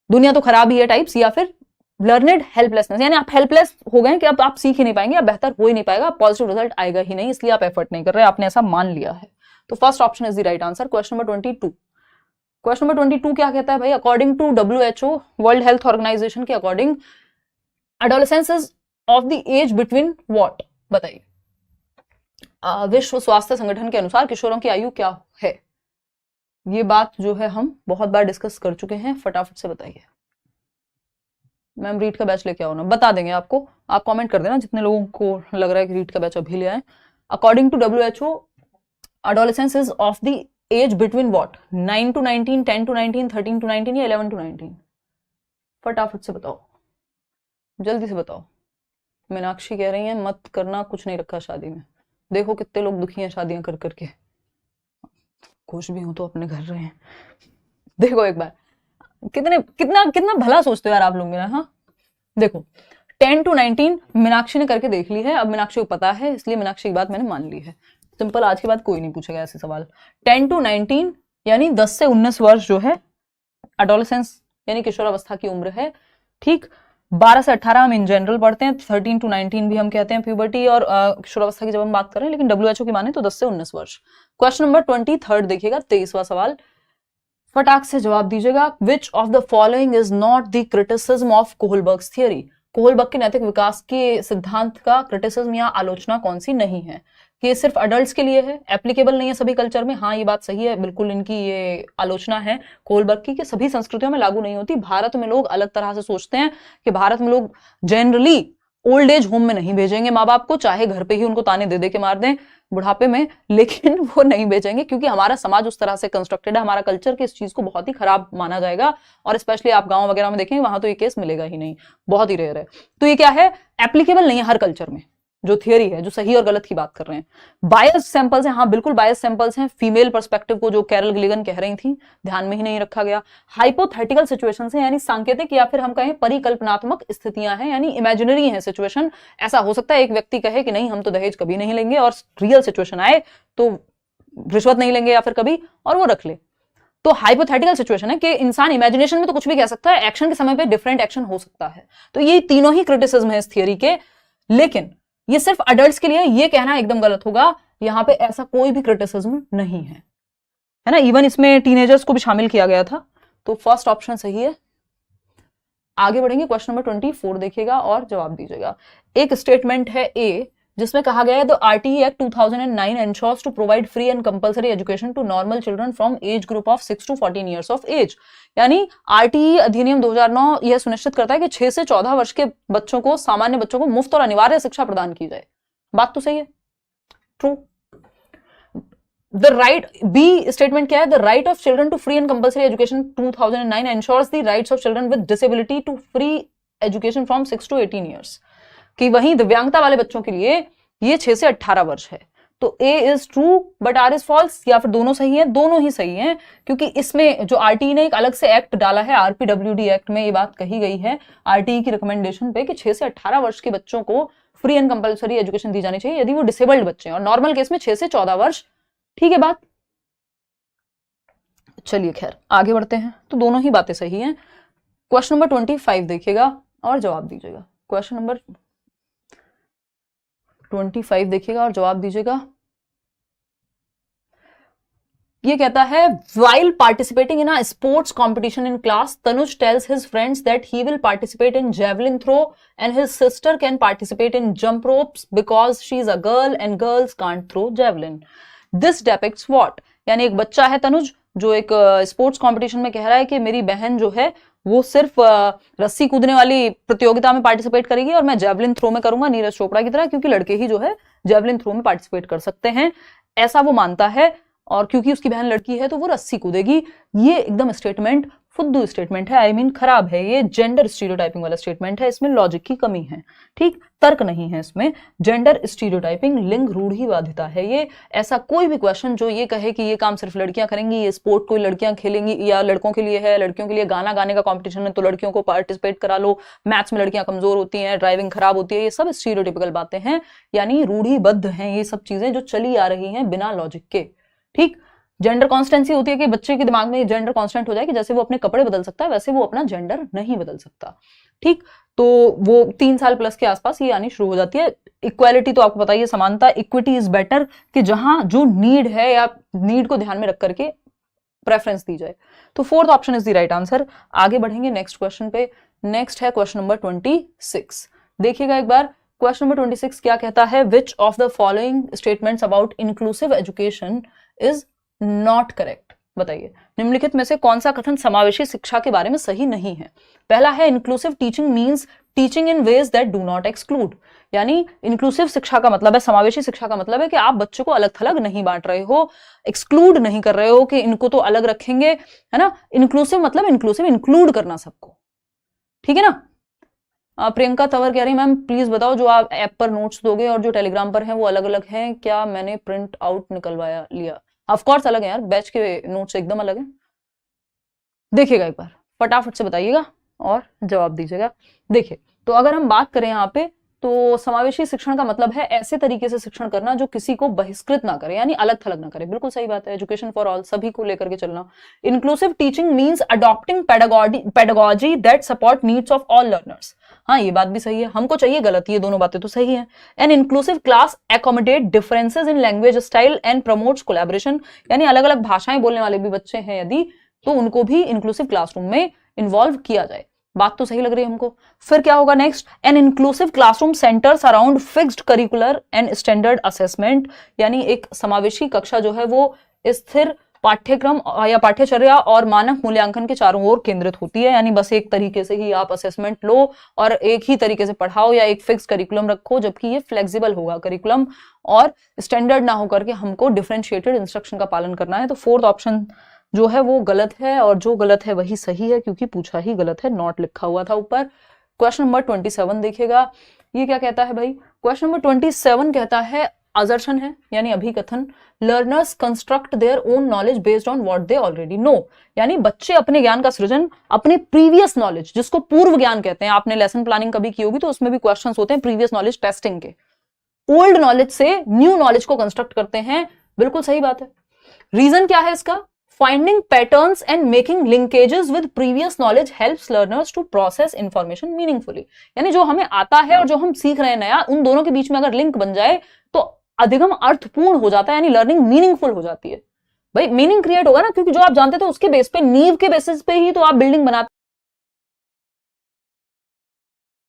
दुनिया तो खराब ही है टाइप्स, या फिर लर्नेड हेल्पलेसनेस, यानी आप हेल्पलेस हो गए कि अब आप सीख ही नहीं पाएंगे, अब बेहतर हो ही नहीं पाएगा, पॉजिटिव रिजल्ट आएगा ही नहीं, इसलिए आप एफर्ट नहीं कर रहे, आपने ऐसा मान लिया है। तो first option is the right answer. Question number 22। Question number 22 क्या कहता है भाई? According to WHO, world health organisation के according, adolescence is of the age between what? बताइए। विश्व स्वास्थ्य संगठन के अनुसार किशोरों की आयु क्या है? ये बात जो है हम बहुत बार डिस्कस कर चुके हैं, फटाफट से बताइए। मैम रीड का बैच लेके आओ ना, बता देंगे आपको, आप कमेंट कर देना जितने लोगों को लग रहा है कि रीड का बैच अभी ले आए। According to WHO, adolescence is of the age between what? 9 to 19, 10 to 19, 13 to 19 या 11 to 19? फटाफट से बताओ, जल्दी से बताओ। मीनाक्षी कह रही है मत करना, कुछ नहीं रखा शादी में। देखो कितने लोग दुखी हैं शादियां कर करके, खुश भी हूं तो अपने घर रहे हैं। देखो एक बार, कितने कितना कितना भला सोचते हो यार आप लोग मेरा। हाँ देखो, 10 to 19 मीनाक्षी ने करके देख ली है, अब मीनाक्षी को पता है, इसलिए मीनाक्षी की बात मैंने मान ली है। सिंपल, आज के बाद कोई नहीं पूछेगा ऐसे सवाल। 10 to 19 यानी 10 से 19 वर्ष जो है एडोलेसेंस यानी किशोरावस्था की उम्र है। ठीक, 12 से 18 हम इन जनरल पढ़ते हैं, 13 to 19 भी हम कहते हैं प्यूबर्टी और किशोरावस्था की जब हम बात कर रहे हैं, लेकिन WHO की माने तो 10 से 19 वर्ष। क्वेश्चन नंबर 23 देखिएगा, 23वां सवाल, फटाक से जवाब दीजिएगा। Which of the following is not the criticism of Kohlberg's theory? Kohlberg के नैतिक विकास के सिद्धांत का क्रिटिसिज्म या आलोचना कौन सी नहीं है? कि ये सिर्फ अडल्ट्स के लिए है, एप्लीकेबल नहीं है सभी कल्चर में। हाँ ये बात सही है, बिल्कुल इनकी ये आलोचना है कोहलबर्ग की कि सभी संस्कृतियों में लागू नहीं होती। भारत में लोग अलग तरह से सोचते हैं कि भारत में लोग जनरली ओल्ड एज होम में नहीं भेजेंगे माँ बाप को, चाहे घर पे ही उनको ताने दे दे के मार दें बुढ़ापे में, लेकिन वो नहीं भेजेंगे क्योंकि हमारा समाज उस तरह से कंस्ट्रक्टेड है, हमारा कल्चर कि इस चीज को बहुत ही खराब माना जाएगा। और स्पेशली आप गांव वगैरह में देखेंगे वहां तो ये केस मिलेगा ही नहीं, बहुत ही रेयर है। तो ये क्या है, एप्लीकेबल नहीं है हर कल्चर में, जो थियरी है, जो सही और गलत की बात कर रहे हैं। बायस सैंपल्स हैं, हाँ बिल्कुल बायस सैंपल्स हैं। फीमेल पर्सपेक्टिव को जो कैरल गिलिगन कह रही थी ध्यान में ही नहीं रखा गया। हाइपोथेटिकल सिचुएशंस हैं, यानी सांकेतिक या फिर हम कहें परिकल्पनात्मक स्थितियां हैं, यानी इमेजिनरी है सिचुएशन। ऐसा हो सकता है एक व्यक्ति कहे कि नहीं हम तो दहेज कभी नहीं लेंगे, और रियल सिचुएशन आए तो रिश्वत नहीं लेंगे या फिर कभी, और वो रख ले। तो हाइपोथेटिकल सिचुएशन है कि इंसान इमेजिनेशन में तो कुछ भी कह सकता है, एक्शन के समय पे डिफरेंट एक्शन हो सकता है। तो ये तीनों ही क्रिटिसिज्म है इस थियरी के, लेकिन ये सिर्फ अडल्ट्स के लिए, ये कहना एकदम गलत होगा। यहां पे ऐसा कोई भी क्रिटिसिज्म नहीं है ना। इवन इसमें टीनेजर्स को भी शामिल किया गया था। तो फर्स्ट ऑप्शन सही है। आगे बढ़ेंगे, क्वेश्चन नंबर 24 देखिएगा और जवाब दीजिएगा। एक स्टेटमेंट है ए, जिसमें कहा गया है the RTE Act 2009 ensures to provide free and compulsory education to normal children from age group of 6 to 14 years of age। यानी RTE अधिनियम 2009 यह सुनिश्चित करता है कि 6 से 14 वर्ष के बच्चों को, सामान्य बच्चों को मुफ्त और अनिवार्य शिक्षा प्रदान की जाए। बात तो सही है, true. The right, B statement क्या है? The right of children to free and compulsory education 2009 ensures the rights of children with disability to free education from 6 to 18 years। कि वहीं दिव्यांगता वाले बच्चों के लिए ये 6 से 18 वर्ष है। तो A is true but R is false, या फिर दोनों सही है? दोनों ही सही हैं, क्योंकि इसमें जो RTE ने एक अलग से एक्ट डाला है, RPWD एक्ट में ये बात कही गई है RTE की रिकमेंडेशन पे कि 6 से 18 वर्ष के बच्चों को फ्री एंड कंपल्सरी एजुकेशन दी जानी चाहिए यदि वो डिसेबल्ड बच्चे हैं, और नॉर्मल केस में 6 से 14 वर्ष। ठीक है बात, चलिए खैर आगे बढ़ते हैं। तो दोनों ही बातें सही हैं। क्वेश्चन नंबर 25 देखिएगा और जवाब दीजिएगा। क्वेश्चन नंबर 25 देखिएगा और जवाब दीजिएगा। ये कहता है while participating in a sports competition in class, Tanuj tells his friends that he will participate in javelin throw and his sister can participate in jump ropes because she is a girl and girls can't throw javelin. This depicts what? यानी एक बच्चा है तनुज जो एक sports competition में कह रहा है कि मेरी बहन जो है वो सिर्फ रस्सी कूदने वाली प्रतियोगिता में पार्टिसिपेट करेगी और मैं जेवलिन थ्रो में करूंगा नीरज चोपड़ा की तरह, क्योंकि लड़के ही जो है जेवलिन थ्रो में पार्टिसिपेट कर सकते हैं, ऐसा वो मानता है। और क्योंकि उसकी बहन लड़की है तो वो रस्सी कूदेगी। ये एकदम स्टेटमेंट फुद्दू स्टेटमेंट है, आई मीन खराब है। ये जेंडर स्टीरियोटाइपिंग वाला स्टेटमेंट है, इसमें लॉजिक की कमी है। ठीक, तर्क नहीं है इसमें। जेंडर स्टीरियोटाइपिंग, लिंग रूढ़िवादिता है ये। ऐसा कोई भी क्वेश्चन जो ये कहे कि ये काम सिर्फ लड़कियां करेंगी, ये स्पोर्ट कोई लड़कियां खेलेंगी या लड़कों के लिए है, लड़कियों के लिए गाना गाने का कॉम्पिटिशन है तो लड़कियों को पार्टिसिपेट करा लो, मैथ्स में लड़कियां कमजोर होती हैं, ड्राइविंग खराब होती है, ये सब स्टीरियोटिपिकल बातें हैं, यानी रूढ़िबद्ध हैं ये सब चीजें जो चली आ रही हैं बिना लॉजिक के। ठीक, जेंडर कॉन्स्टेंसी होती है कि बच्चे के दिमाग में जेंडर कॉन्स्टेंट हो जाए कि जैसे वो अपने कपड़े बदल सकता है वैसे वो अपना जेंडर नहीं बदल सकता। ठीक, तो वो 3 साल प्लस के आसपास ये आनी शुरू हो जाती है। इक्वालिटी तो आपको पता ही है, समानता, इक्विटी इज बेटर, कि जहां जो नीड है या नीड को ध्यान में रख करके प्रेफरेंस दी जाए। तो fourth option is the right answer. आगे बढ़ेंगे नेक्स्ट क्वेश्चन पे। नेक्स्ट है क्वेश्चन नंबर 26। देखिएगा एक बार, क्वेश्चन नंबर 26 क्या कहता है, विच of the following statements about inclusive education is not correct. बताइए, निम्नलिखित में से कौन सा कथन समावेशी शिक्षा के बारे में सही नहीं है। पहला है, inclusive teaching means teaching in ways that do not exclude. यानी इंक्लूसिव शिक्षा का मतलब है, समावेशी शिक्षा का मतलब है कि आप बच्चों को अलग थलग नहीं बांट रहे हो, एक्सक्लूड नहीं कर रहे हो कि इनको तो अलग रखेंगे, है ना। इंक्लूसिव मतलब इंक्लूसिव, इंक्लूड करना सबको, ठीक है ना। प्रियंका तंवर कह रही, मैम प्लीज बताओ जो आप ऐप पर नोट्स दोगे और जो टेलीग्राम पर हैं वो अलग अलग हैं क्या? मैंने प्रिंट आउट निकलवाया लिया। ऑफ कोर्स अलग है यार, बैच के नोट्स एकदम अलग है। देखिएगा एक बार, फटाफट से बताइएगा और जवाब दीजिएगा। देखिए, तो अगर हम बात करें यहाँ पे, तो समावेशी शिक्षण का मतलब है ऐसे तरीके से शिक्षण करना जो किसी को बहिष्कृत ना करे, यानी अलग थलग ना करे। बिल्कुल सही बात है, एजुकेशन फॉर ऑल, सभी को लेकर के चलना। Inclusive teaching means adopting pedagogy that support needs of all learners. हाँ, ये बात भी सही है, हमको चाहिए गलत, ये दोनों बातें तो सही है। An inclusive class accommodate differences in language style and promotes collaboration. यानी अलग अलग भाषाएं बोलने वाले भी बच्चे हैं यदि, तो उनको भी इंक्लूसिव क्लासरूम में इन्वॉल्व किया जाए। बात तो सही लग रही है हमको। फिर क्या होगा next, an inclusive classroom centres around fixed curricular and standard assessment. यानी एक समावेशी कक्षा जो है वो स्थिर पाठ्यक्रम या पाठ्यचर्या और मानक मूल्यांकन के चारों ओर केंद्रित होती है। यानी बस एक तरीके से ही आप असेसमेंट लो और एक ही तरीके से पढ़ाओ, या एक फिक्स करिकुलम रखो, जबकि ये फ्लेक्सिबल होगा करिकुलम और स्टैंडर्ड ना होकर के हमको डिफरेंशिएटेड इंस्ट्रक्शन का पालन करना है। तो फोर्थ ऑप्शन जो है वो गलत है, और जो गलत है वही सही है, क्योंकि पूछा ही गलत है, नॉट लिखा हुआ था ऊपर। क्वेश्चन नंबर 27 देखिएगा, ये क्या कहता है भाई। क्वेश्चन नंबर 27 कहता है, असर्शन है यानी अभिकथन, learners construct their own knowledge based on what they already know. यानी बच्चे अपने ज्ञान का सृजन अपने प्रीवियस नॉलेज, जिसको पूर्व ज्ञान कहते हैं, आपने लेसन प्लानिंग कभी की होगी तो उसमें भी क्वेश्चंस होते हैं प्रीवियस नॉलेज टेस्टिंग के, ओल्ड नॉलेज से न्यू नॉलेज को कंस्ट्रक्ट करते हैं। बिल्कुल सही बात है। रीजन क्या है इसका, finding patterns and making linkages with previous knowledge helps learners to process information meaningfully. यानी जो हमें आता है और जो हम सीख रहे हैं नया, उन दोनों के बीच में अगर लिंक बन जाए तो अधिगम अर्थपूर्ण हो जाता है, यानी लर्निंग मीनिंगफुल हो जाती है। भाई मीनिंग क्रिएट होगा ना, क्योंकि जो आप जानते थे उसके बेस पे, नींव के बेसिस पे ही तो आप बिल्डिंग बनाते